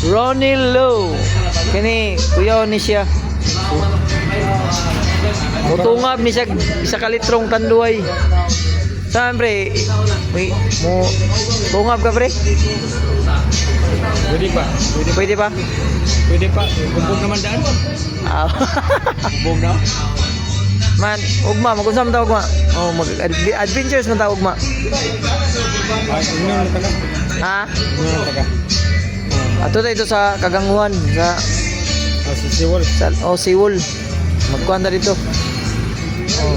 Ronnie Low. Kini kuya ni siya. Mutungab ni siya isa ka litrong tanduay. Siyempre, mo tungab ka pre? Pwede pa. Pwede pa? Pwede pa. Bumbog naman daan. Ah. Bumbog na. Man, ugma, mag-usam ta ugma. Oh, mag-adventures man ta ugma. Ay, inyo na taga. Ha? Inyo na taga. Ato tayo ito sa Kaganguhan sa Si Siwol. Siwol. Magkuhan ta dito.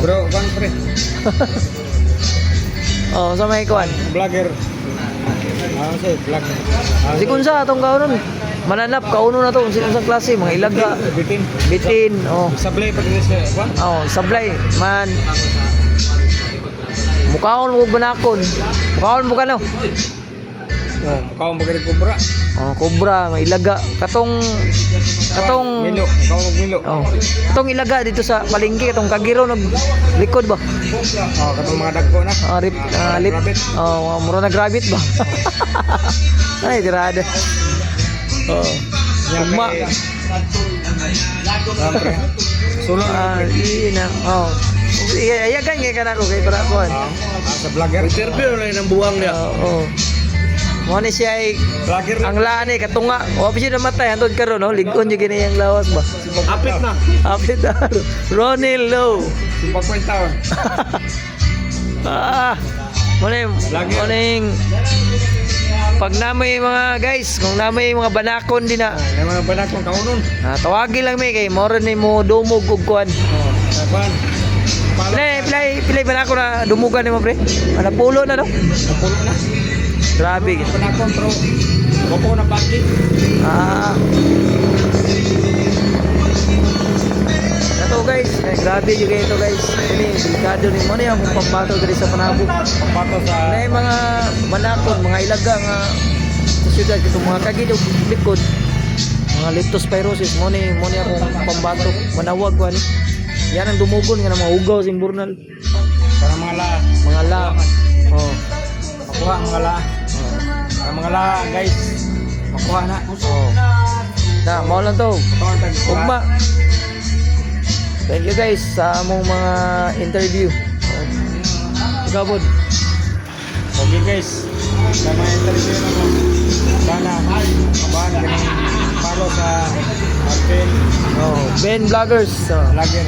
Bro, kan pre. Sa may kuhan. Vlogger. Say vlogger. Si kunsa atong kaunon. Mananap kauno na to sa klase mga ilaga. Bitin. Sablay pa din sa kwan. Sablay man. Mukaon mo banakon. Mukaon mo kano. Kau magari kubra. Cobra, may ilaga. Katong Milo, kau Milo. Katong ilaga dito sa palengke katong kagiro nag likod ba? Katong mga dagko na. Lip. Mura na rabbit ba? Ay, tirada. Ugma. Sulod na. Ina. Ayagan nga ka na ko kay para kuhan. Sa vlogger. Interview na ng buwang niya. Mo ni siya ay Vlogger. ang lani katunga. O siya namatay antod karon no, ligon jud gini yang lawas ba. Apit na. Apit na. Ronnie Low. Sumpah point taon. Morning. Pag namoy mga guys, kung namoy mga banakon din na. May mga banakon kaunon. Tawagi lang mi kay moro ni mo dumog ug kuan. Kwan. Pilay banakon na dumugan ni mo pre. Napulo na no? Napulo na. Grabe. Banakon pero bako na pati. Ito guys, grabe juga ito guys. Ini delikado ni mo ni akong pambato diri sa Panabo. Pambato sa Nay mga manakon, mga ilaga nga sa syudad kito mga kagid og likod. Mga leptospirosis mo ni akong pambato. Manawag ko ani. Yan ang dumugon nga mga ugaw sa imburnal. para mga la. Makuha mga la. Para mga la guys. Makuha na. Mo lang to. Ugma. Thank you guys sa among mga interview. Gabon. Okay guys. Sa mga interview na mo. Sana kabahan ganun follow sa Ben Ben Vloggers. Vlogger.